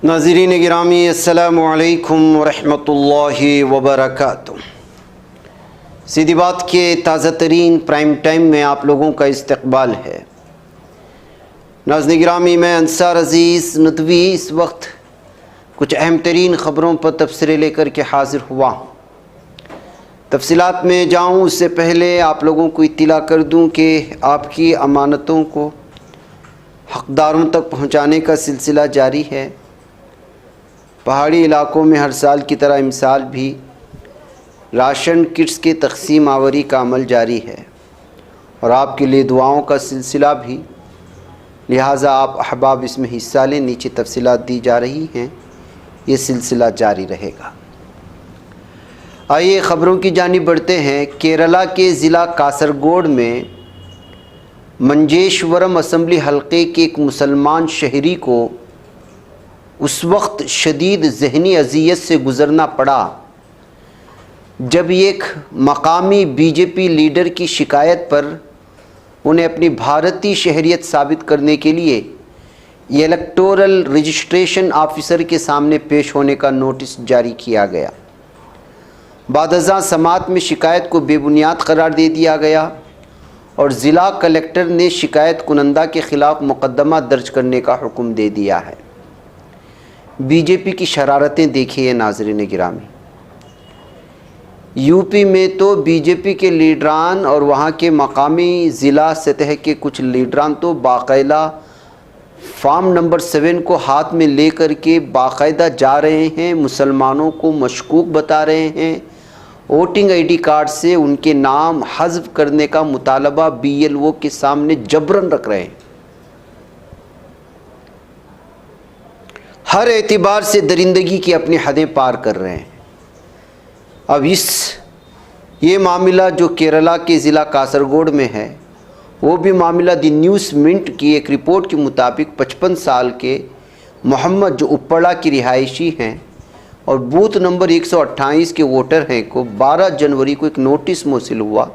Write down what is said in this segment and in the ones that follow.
ناظرین گرامی السلام علیکم ورحمۃ اللہ وبرکاتہ۔ سیدھی بات کے تازہ ترین پرائم ٹائم میں آپ لوگوں کا استقبال ہے۔ ناظرین گرامی، میں انصار عزیز ندوی اس وقت کچھ اہم ترین خبروں پر تبصرے لے کر کے حاضر ہوا ہوں۔ تفصیلات میں جاؤں اس سے پہلے آپ لوگوں کو اطلاع کر دوں کہ آپ کی امانتوں کو حقداروں تک پہنچانے کا سلسلہ جاری ہے۔ پہاڑی علاقوں میں ہر سال کی طرح امسال بھی راشن کٹس کی تقسیم آوری کا عمل جاری ہے اور آپ کے لیے دعاؤں کا سلسلہ بھی، لہٰذا آپ احباب اس میں حصہ لیں۔ نیچے تفصیلات دی جا رہی ہیں، یہ سلسلہ جاری رہے گا۔ آئیے خبروں کی جانب بڑھتے ہیں۔ کیرلا کے ضلع کاسرگوڈ میں منجیشورم اسمبلی حلقے کے ایک مسلمان شہری کو اس وقت شدید ذہنی اذیت سے گزرنا پڑا جب ایک مقامی بی جے پی لیڈر کی شکایت پر انہیں اپنی بھارتی شہریت ثابت کرنے کے لیے الیکٹورل رجسٹریشن آفیسر کے سامنے پیش ہونے کا نوٹس جاری کیا گیا۔ بعد ازاں سماعت میں شکایت کو بے بنیاد قرار دے دیا گیا اور ضلع کلکٹر نے شکایت کنندہ کے خلاف مقدمہ درج کرنے کا حکم دے دیا ہے۔ بی جے پی کی شرارتیں دیکھیے ناظرین گرامی۔ یو پی میں تو بی جے پی کے لیڈران اور وہاں کے مقامی ضلع سطح کے کچھ لیڈران تو باقاعدہ فارم نمبر 7 کو ہاتھ میں لے کر کے باقاعدہ جا رہے ہیں، مسلمانوں کو مشکوک بتا رہے ہیں، ووٹنگ آئی ڈی کارڈ سے ان کے نام حذف کرنے کا مطالبہ بی ایل او کے سامنے جبراً رکھ رہے ہیں۔ ہر اعتبار سے درندگی کی اپنی حدیں پار کر رہے ہیں۔ اب یہ معاملہ جو کیرلا کے ضلع کاسرگوڈ میں ہے، وہ بھی معاملہ دی نیوز منٹ کی ایک رپورٹ کے مطابق 55 سال کے محمد جو اپڑا کی رہائشی ہیں اور بوتھ نمبر 128 کے ووٹر ہیں کو 12 جنوری کو ایک نوٹس موصول ہوا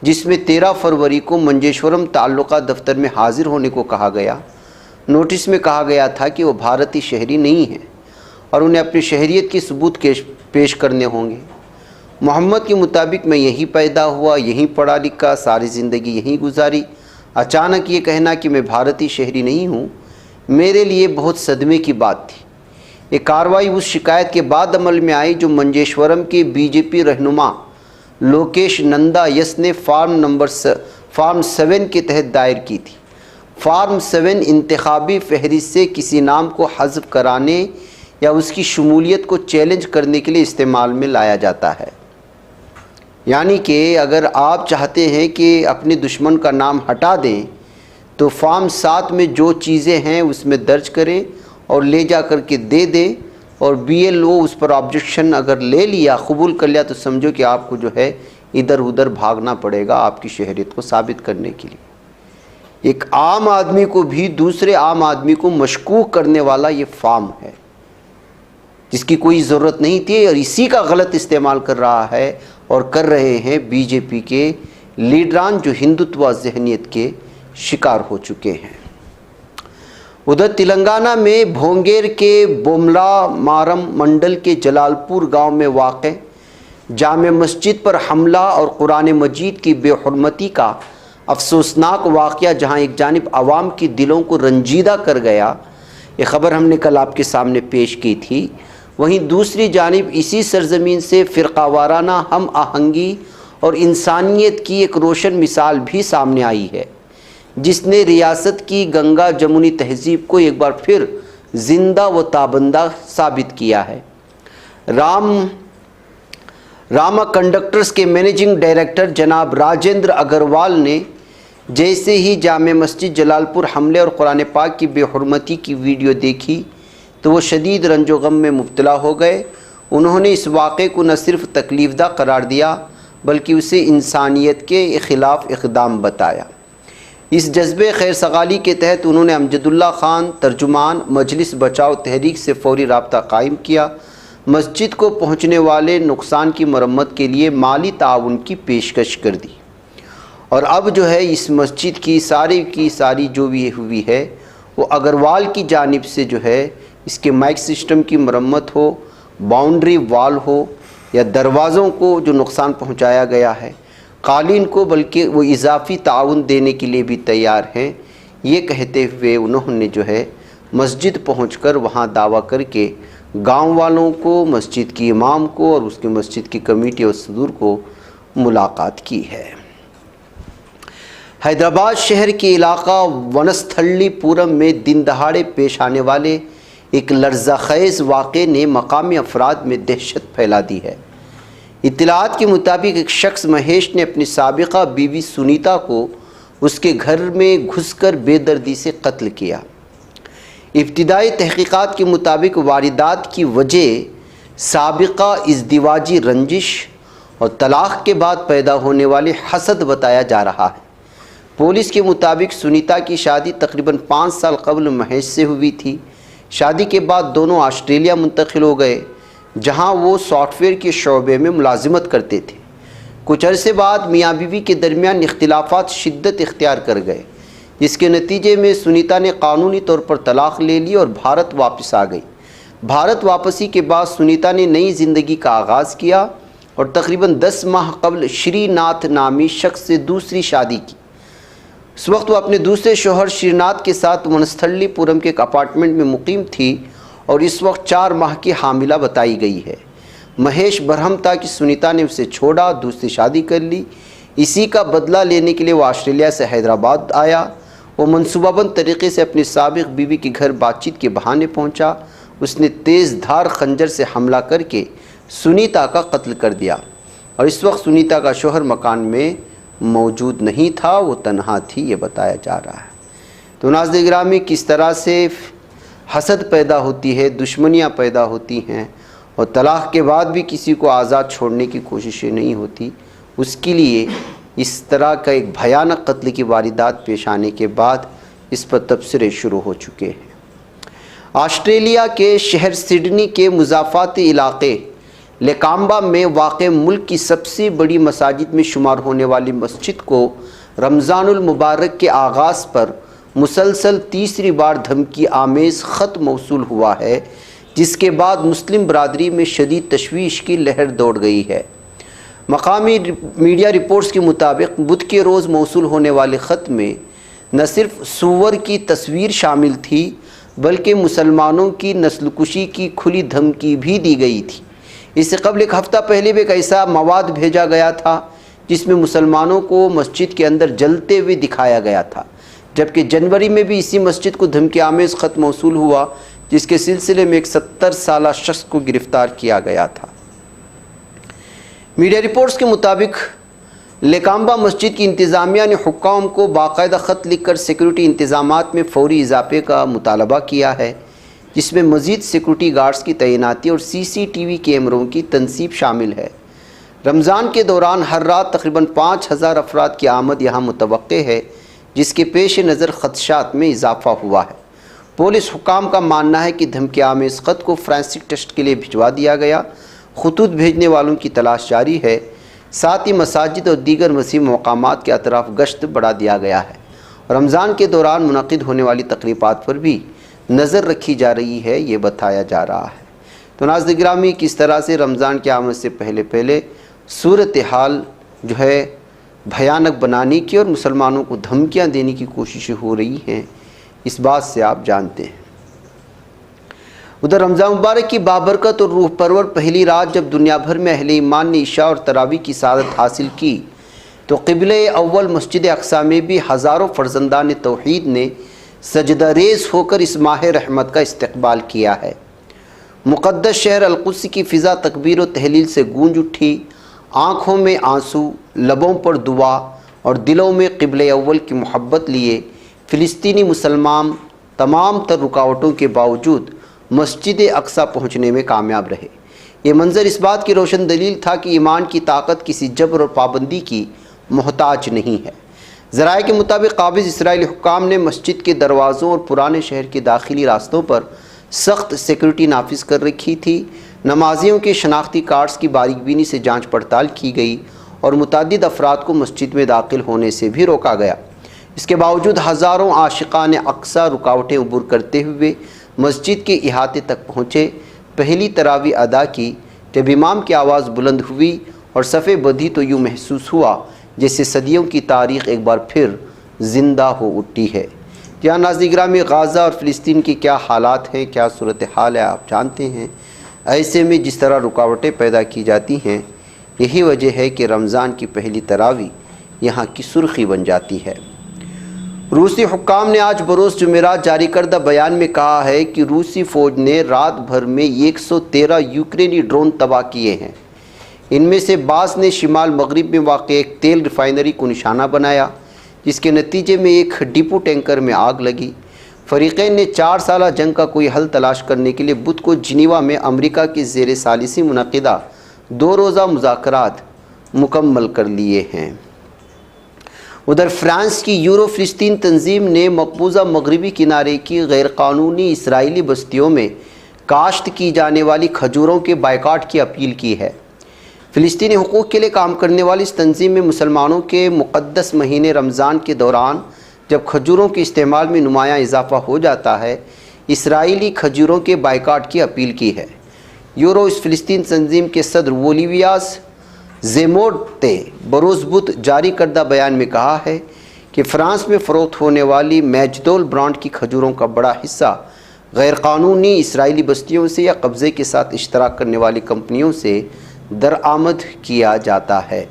جس میں 13 فروری کو منجیشورم تعلقہ دفتر میں حاضر ہونے کو کہا گیا۔ نوٹس میں کہا گیا تھا کہ وہ بھارتی شہری نہیں ہیں اور انہیں اپنی شہریت کی ثبوت پیش کرنے ہوں گے۔ محمد کے مطابق میں یہیں پیدا ہوا، یہیں پڑھا لکھا، ساری زندگی یہیں گزاری۔ اچانک یہ کہنا کہ میں بھارتی شہری نہیں ہوں میرے لیے بہت صدمے کی بات تھی۔ یہ کارروائی اس شکایت کے بعد عمل میں آئی جو منجیشورم کے بی جے پی رہنما لوکیش نندا یس نے فارم 7 کے تحت دائر کی تھی۔ فارم 7 انتخابی فہرست سے کسی نام کو حذف کرانے یا اس کی شمولیت کو چیلنج کرنے کے لیے استعمال میں لایا جاتا ہے۔ یعنی کہ اگر آپ چاہتے ہیں کہ اپنے دشمن کا نام ہٹا دیں تو فارم 7 میں جو چیزیں ہیں اس میں درج کریں اور لے جا کر کے دے دیں، اور بی ایل او اس پر آبجیکشن اگر لے لیا، قبول کر لیا، تو سمجھو کہ آپ کو جو ہے ادھر ادھر بھاگنا پڑے گا آپ کی شہریت کو ثابت کرنے کے لیے۔ ایک عام آدمی کو بھی دوسرے عام آدمی کو مشکوک کرنے والا یہ فارم ہے جس کی کوئی ضرورت نہیں تھی، اور اسی کا غلط استعمال کر رہا ہے اور کر رہے ہیں بی جے پی کے لیڈران جو ہندوتوا ذہنیت کے شکار ہو چکے ہیں۔ ادھر تلنگانہ میں بھونگیر کے بوملا مارم منڈل کے جلال پور گاؤں میں واقع جامع مسجد پر حملہ اور قرآن مجید کی بے حرمتی کا افسوسناک واقعہ جہاں ایک جانب عوام کی دلوں کو رنجیدہ کر گیا، یہ خبر ہم نے کل آپ کے سامنے پیش کی تھی، وہیں دوسری جانب اسی سرزمین سے فرقہ وارانہ ہم آہنگی اور انسانیت کی ایک روشن مثال بھی سامنے آئی ہے جس نے ریاست کی گنگا جمنی تہذیب کو ایک بار پھر زندہ و تابندہ ثابت کیا ہے۔ راما کنڈکٹرز کے مینیجنگ ڈائریکٹر جناب راجندر اگروال نے جیسے ہی جامع مسجد جلال پور حملے اور قرآن پاک کی بے حرمتی کی ویڈیو دیکھی تو وہ شدید رنج و غم میں مبتلا ہو گئے۔ انہوں نے اس واقعے کو نہ صرف تکلیف دہ قرار دیا بلکہ اسے انسانیت کے خلاف اقدام بتایا۔ اس جذبے خیر سگالی کے تحت انہوں نے امجد اللہ خان ترجمان مجلس بچاؤ تحریک سے فوری رابطہ قائم کیا، مسجد کو پہنچنے والے نقصان کی مرمت کے لیے مالی تعاون کی پیشکش کر دی، اور اب جو ہے اس مسجد کی ساری جو بھی ہوئی ہے وہ اگروال کی جانب سے جو ہے اس کے مائک سسٹم کی مرمت ہو، باؤنڈری وال ہو یا دروازوں کو جو نقصان پہنچایا گیا ہے، قالین کو، بلکہ وہ اضافی تعاون دینے کے لیے بھی تیار ہیں، یہ کہتے ہوئے انہوں نے جو ہے مسجد پہنچ کر وہاں دعویٰ کر کے گاؤں والوں کو، مسجد کی امام کو اور اس کی مسجد کی کمیٹی اور صدور کو ملاقات کی ہے۔ حیدرآباد شہر کے علاقہ ونستھلی پورم میں دن دہاڑے پیش آنے والے ایک لرزہ خیز واقعے نے مقامی افراد میں دہشت پھیلا دی ہے۔ اطلاعات کے مطابق ایک شخص مہیش نے اپنی سابقہ بیوی سنیتا کو اس کے گھر میں گھس کر بے دردی سے قتل کیا۔ ابتدائی تحقیقات کے مطابق واردات کی وجہ سابقہ ازدواجی رنجش اور طلاق کے بعد پیدا ہونے والے حسد بتایا جا رہا ہے۔ پولیس کے مطابق سنیتا کی شادی تقریباً 5 سال قبل مہیش سے ہوئی تھی۔ شادی کے بعد دونوں آسٹریلیا منتقل ہو گئے، جہاں وہ سافٹ ویئر کے شعبے میں ملازمت کرتے تھے۔ کچھ عرصے بعد میاں بیوی کے درمیان اختلافات شدت اختیار کر گئے، جس کے نتیجے میں سنیتا نے قانونی طور پر طلاق لے لی اور بھارت واپس آ گئی۔ بھارت واپسی کے بعد سنیتا نے نئی زندگی کا آغاز کیا اور تقریباً 10 ماہ قبل شری ناتھ نامی شخص سے دوسری شادی کی۔ اس وقت وہ اپنے دوسرے شوہر شری ناتھ کے ساتھ ونستھلی پورم کے ایک اپارٹمنٹ میں مقیم تھی اور اس وقت 4 ماہ کی حاملہ بتائی گئی ہے۔ مہیش برہم تھا کہ سنیتا نے اسے چھوڑا، دوسری شادی کر لی۔ اسی کا بدلہ لینے کے لیے وہ آسٹریلیا سے حیدرآباد آیا۔ وہ منصوبہ بند طریقے سے اپنی سابق بیوی کے گھر بات چیت کے بہانے پہنچا۔ اس نے تیز دھار خنجر سے حملہ کر کے سنیتا کا قتل کر دیا اور اس وقت سنیتا کا شوہر مکان میں موجود نہیں تھا، وہ تنہا تھی، یہ بتایا جا رہا ہے۔ تو ناظرین گرامی، کس طرح سے حسد پیدا ہوتی ہے، دشمنیاں پیدا ہوتی ہیں اور طلاق کے بعد بھی کسی کو آزاد چھوڑنے کی کوششیں نہیں ہوتی۔ اس کے لیے اس طرح کا ایک بھیانک قتل کی واردات پیش آنے کے بعد اس پر تبصرے شروع ہو چکے ہیں۔ آسٹریلیا کے شہر سڈنی کے مضافاتی علاقے لیکامبا میں واقع ملک کی سب سے بڑی مساجد میں شمار ہونے والی مسجد کو رمضان المبارک کے آغاز پر مسلسل تیسری بار دھمکی آمیز خط موصول ہوا ہے، جس کے بعد مسلم برادری میں شدید تشویش کی لہر دوڑ گئی ہے۔ مقامی میڈیا رپورٹس کے مطابق بدھ کے روز موصول ہونے والے خط میں نہ صرف سور کی تصویر شامل تھی، بلکہ مسلمانوں کی نسل کشی کی کھلی دھمکی بھی دی گئی تھی۔ اس سے قبل ایک ہفتہ پہلے بھی ایک ایسا مواد بھیجا گیا تھا جس میں مسلمانوں کو مسجد کے اندر جلتے ہوئے دکھایا گیا تھا، جبکہ جنوری میں بھی اسی مسجد کو دھمکی آمیز خط موصول ہوا، جس کے سلسلے میں ایک 70 سالہ شخص کو گرفتار کیا گیا تھا۔ میڈیا رپورٹس کے مطابق لیکامبا مسجد کی انتظامیہ نے حکام کو باقاعدہ خط لکھ کر سیکورٹی انتظامات میں فوری اضافے کا مطالبہ کیا ہے، جس میں مزید سیکورٹی گارڈز کی تعیناتی اور CCTV کیمروں کی تنصیب شامل ہے۔ رمضان کے دوران ہر رات تقریباً 5000 افراد کی آمد یہاں متوقع ہے، جس کے پیش نظر خدشات میں اضافہ ہوا ہے۔ پولیس حکام کا ماننا ہے کہ دھمکی آمیز خط کو فرانسک ٹیسٹ کے لیے بھجوا دیا گیا۔ خطوط بھیجنے والوں کی تلاش جاری ہے، ساتھ ہی مساجد اور دیگر مسیح مقامات کے اطراف گشت بڑھا دیا گیا ہے۔ رمضان کے دوران منعقد ہونے والی تقریبات پر بھی نظر رکھی جا رہی ہے، یہ بتایا جا رہا ہے۔ تو ناظرین گرامی، کس طرح سے رمضان کی آمد سے پہلے صورتحال جو ہے بھیانک بنانے کی اور مسلمانوں کو دھمکیاں دینے کی کوششیں ہو رہی ہیں، اس بات سے آپ جانتے ہیں۔ ادھر رمضان مبارک کی بابرکت اور روح پرور پہلی رات جب دنیا بھر میں اہل ایمان نے عشاء اور تراویح کی سعادت حاصل کی، تو قبلہ اول مسجد اقصی میں بھی ہزاروں فرزندان توحید نے سجدہ ریز ہو کر اس ماہ رحمت کا استقبال کیا ہے۔ مقدس شہر القدس کی فضا تکبیر و تہلیل سے گونج اٹھی، آنکھوں میں آنسو، لبوں پر دعا اور دلوں میں قبلہ اول کی محبت لیے فلسطینی مسلمان تمام تر رکاوٹوں کے باوجود مسجد اقصی پہنچنے میں کامیاب رہے۔ یہ منظر اس بات کی روشن دلیل تھا کہ ایمان کی طاقت کسی جبر اور پابندی کی محتاج نہیں ہے۔ ذرائع کے مطابق قابض اسرائیلی حکام نے مسجد کے دروازوں اور پرانے شہر کے داخلی راستوں پر سخت سیکورٹی نافذ کر رکھی تھی۔ نمازیوں کے شناختی کارڈز کی باریک بینی سے جانچ پڑتال کی گئی اور متعدد افراد کو مسجد میں داخل ہونے سے بھی روکا گیا۔ اس کے باوجود ہزاروں عاشقان اقصی رکاوٹیں عبور کرتے ہوئے مسجد کے احاطے تک پہنچے، پہلی تراویح ادا کی۔ جب امام کی آواز بلند ہوئی اور صفیں بدھی تو یوں محسوس ہوا جیسے صدیوں کی تاریخ ایک بار پھر زندہ ہو اٹھی ہے۔ یہاں ناظرین گرامی، غزہ اور فلسطین کی کیا حالات ہیں، کیا صورتحال ہے، آپ جانتے ہیں۔ ایسے میں جس طرح رکاوٹیں پیدا کی جاتی ہیں، یہی وجہ ہے کہ رمضان کی پہلی تراویح یہاں کی سرخی بن جاتی ہے۔ روسی حکام نے آج بروز جمعرات جاری کردہ بیان میں کہا ہے کہ روسی فوج نے رات بھر میں 113 یوکرینی ڈرون تباہ کیے ہیں۔ ان میں سے بعض نے شمال مغرب میں واقع ایک تیل ریفائنری کو نشانہ بنایا، جس کے نتیجے میں ایک ڈپو ٹینکر میں آگ لگی۔ فریقین نے 4 سالہ جنگ کا کوئی حل تلاش کرنے کے لیے بدھ کو جنیوا میں امریکہ کے زیر ثالثی منعقدہ 2 روزہ مذاکرات مکمل کر لیے ہیں۔ ادھر فرانس کی یورو فلسطین تنظیم نے مقبوضہ مغربی کنارے کی غیر قانونی اسرائیلی بستیوں میں کاشت کی جانے والی کھجوروں کے بائیکاٹ کی اپیل کی ہے۔ فلسطینی حقوق کے لیے کام کرنے والی اس تنظیم میں مسلمانوں کے مقدس مہینے رمضان کے دوران جب کھجوروں کے استعمال میں نمایاں اضافہ ہو جاتا ہے، اسرائیلی کھجوروں کے بائیکاٹ کی اپیل کی ہے۔ یورو اس فلسطین تنظیم کے صدر وولیویاس زیموٹ نے بروز بدھ جاری کردہ بیان میں کہا ہے کہ فرانس میں فروخت ہونے والی میجدول برانڈ کی کھجوروں کا بڑا حصہ غیر قانونی اسرائیلی بستیوں سے یا قبضے کے ساتھ اشتراک کرنے والی کمپنیوں سے درآمد کیا جاتا ہے۔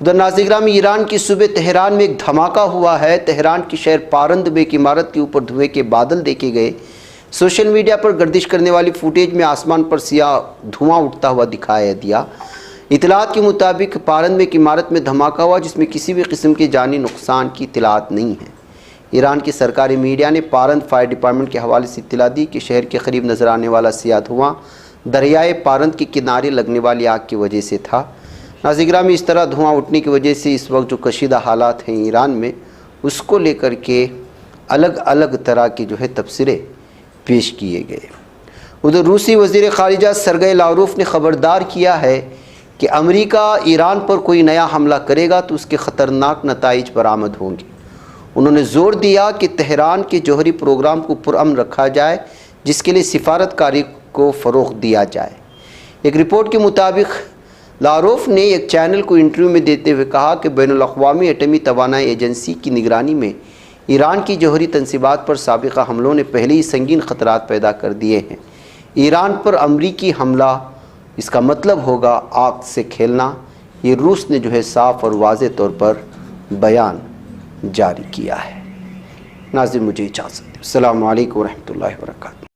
ادھر ناظرین گرامی، ایران کی صوبہ تہران میں ایک دھماکہ ہوا ہے۔ تہران کی شہر پارند میں ایک عمارت کے اوپر دھوئیں کے بادل دیکھے گئے۔ سوشل میڈیا پر گردش کرنے والی فوٹیج میں آسمان پر سیاہ دھواں اٹھتا ہوا دکھایا دیا۔ اطلاعات کے مطابق پارند میں ایک عمارت میں دھماکہ ہوا جس میں کسی بھی قسم کے جانی نقصان کی اطلاعات نہیں ہیں۔ ایران کی سرکاری میڈیا نے پارند فائر ڈپارٹمنٹ کے حوالے سے اطلاع دی کہ شہر کے قریب نظر آنے والا سیاہ دھواں دریائے پارند کے کنارے لگنے والی آگ کی وجہ سے تھا۔ ناظرین گرامی، اس طرح دھواں اٹھنے کی وجہ سے اس وقت جو کشیدہ حالات ہیں ایران میں، اس کو لے کر کے الگ الگ طرح کے تبصرے پیش کیے گئے۔ ادھر روسی وزیر خارجہ سرگئی لاوروف نے خبردار کیا ہے کہ امریکہ ایران پر کوئی نیا حملہ کرے گا تو اس کے خطرناک نتائج برآمد ہوں گے۔ انہوں نے زور دیا کہ تہران کے جوہری پروگرام کو پرامن رکھا جائے، جس کے لیے سفارت کاری کو فروغ دیا جائے۔ ایک رپورٹ کے مطابق لاوروف نے ایک چینل کو انٹرویو میں دیتے ہوئے کہا کہ بین الاقوامی ایٹمی توانائی ایجنسی کی نگرانی میں ایران کی جوہری تنصیبات پر سابقہ حملوں نے پہلے ہی سنگین خطرات پیدا کر دیے ہیں۔ ایران پر امریکی حملہ، اس کا مطلب ہوگا آگ سے کھیلنا۔ یہ روس نے صاف اور واضح طور پر بیان جاری کیا ہے۔ ناظرین، مجھے اجازت دیں۔ السلام علیکم ورحمۃ اللہ وبرکاتہ۔